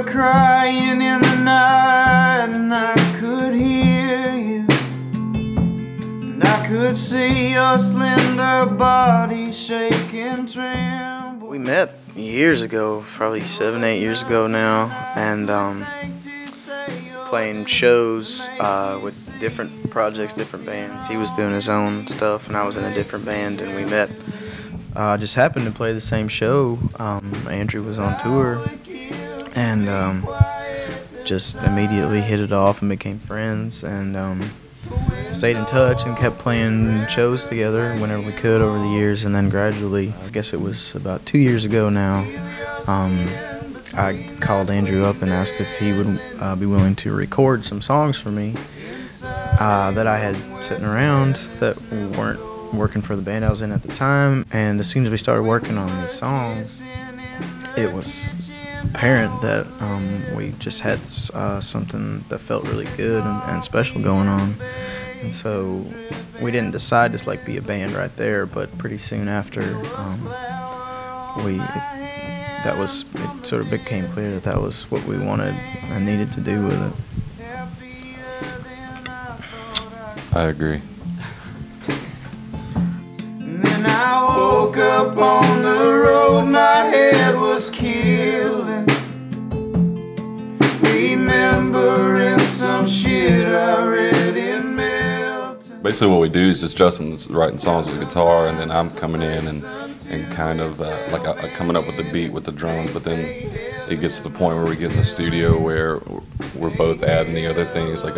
Crying in the night, and I could hear you, and I could see your slender body shake and tremble. We met years ago, probably 7, 8 years ago now, and playing shows with different projects, different bands. He was doing his own stuff, and I was in a different band, and we met. Just happened to play the same show. Andrew was on tour, and just immediately hit it off and became friends, and stayed in touch and kept playing shows together whenever we could over the years. And then gradually, I guess it was about 2 years ago now, I called Andrew up and asked if he would be willing to record some songs for me that I had sitting around that weren't working for the band I was in at the time. And as soon as we started working on these songs, it was apparent that we just had something that felt really good and special going on. And so we didn't decide to like be a band right there, but pretty soon after, it sort of became clear that was what we wanted and needed to do with it. I agree. Then I woke up on the road, my head was killing, remembering some shit I read in Milton. Basically what we do is just Justin's writing songs with the guitar, and then I'm coming in and kind of coming up with the beat with the drums, but then it gets to the point where we get in the studio where we're both adding the other things, like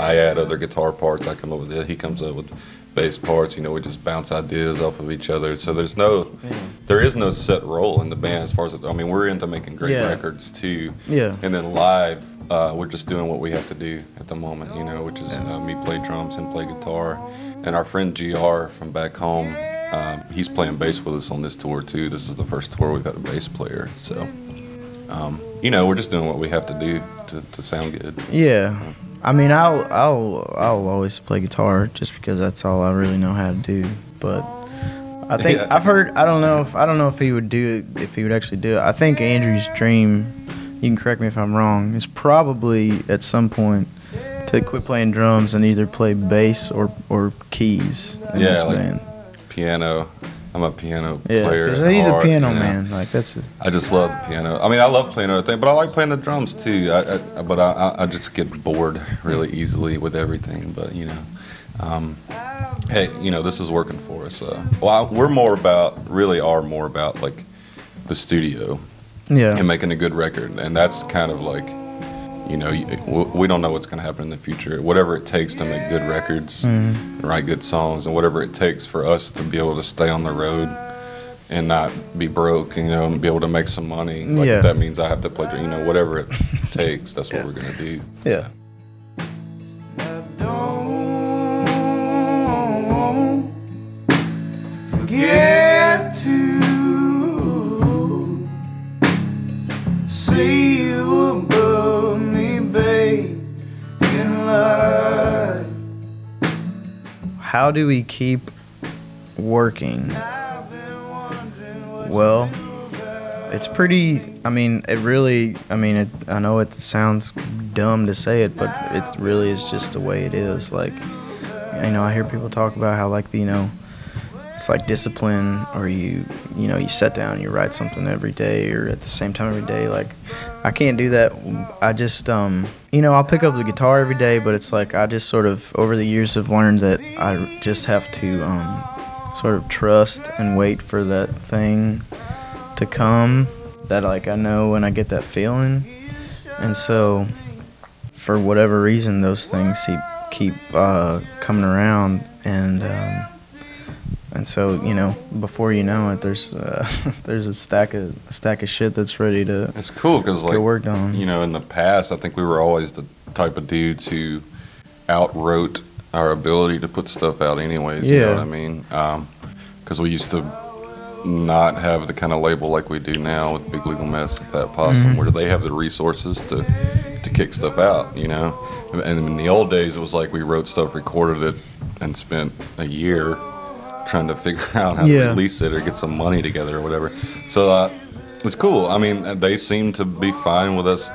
I add other guitar parts, I come up with it, he comes up with bass parts, we just bounce ideas off of each other. So there is no set role in the band as far as, we're into making great records too. Yeah. And then live, we're just doing what we have to do at the moment, which is me play drums and play guitar. And our friend GR from back home, he's playing bass with us on this tour too. This is the first tour we've had a bass player. So, we're just doing what we have to do to sound good. Yeah. I'll always play guitar just because that's all I really know how to do. But I think I've heard, I don't know if he would do it, if he would actually do it. I think Andrew's dream, you can correct me if I'm wrong, is probably at some point to quit playing drums and either play bass or keys in this band. Piano. I'm a piano player. Yeah, he's a piano man. Like that's. I just love the piano. I love playing other things, but I like playing the drums too. But I just get bored really easily with everything. But hey, this is working for us. We're more about like the studio, and making a good record, and that's kind of like. We don't know what's going to happen in the future. Whatever it takes to make good records and write good songs, and whatever it takes for us to be able to stay on the road and not be broke, and be able to make some money. Like that means I have to play, whatever it takes, that's what we're going to do. Yeah. Don't forget to see you above me, babe, in life. How do we keep working? Well, it's pretty, it really, I know it sounds dumb to say it, but it really is just the way it is. Like, I hear people talk about how, like, it's like discipline, or you sit down and you write something every day or at the same time every day. Like, I can't do that. I just, I'll pick up the guitar every day, but it's like I just sort of, over the years, have learned that I just have to sort of trust and wait for that thing to come that, like, I know when I get that feeling. And so, for whatever reason, those things keep coming around, and so, before you know it, there's a stack of shit that's ready to. It's cool because, like, worked on. In the past, I think we were always the type of dudes who outwrote our ability to put stuff out, anyways. You know what I mean? Because we used to not have the kind of label like we do now with Big Legal Mess and Fat Possum, where they have the resources to to kick stuff out, you know. And in the old days, it was like we wrote stuff, recorded it, and spent a year trying to figure out how to release it or get some money together or whatever. So it's cool. I mean, they seem to be fine with us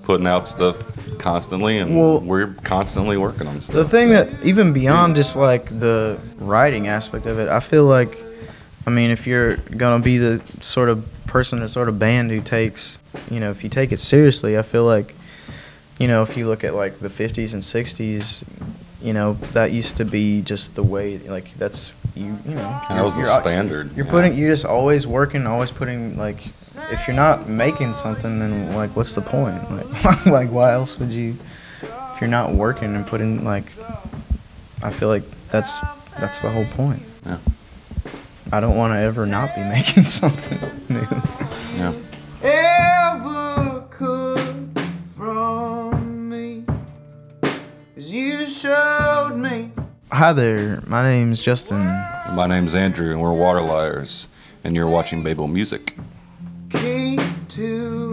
putting out stuff constantly, and we're constantly working on stuff. The thing that, even beyond just like the writing aspect of it, I feel like, I mean, if you're gonna be the sort of person or sort of band who takes, you know, if you take it seriously, I feel like, you know, if you look at like the 50s and 60s, you know, that used to be just the way, like, that's, you know. That was the standard. You're just always working, always putting, like, if you're not making something, then, like, what's the point? Like, like, why else would you, if you're not working and putting, like, I feel like that's the whole point. Yeah. I don't want to ever not be making something new. Yeah. Ever could from me, 'cause you showed me. Hi there, my name's Justin. My name's Andrew, and we're Water Liars, and you're watching Baeblemusic. Key to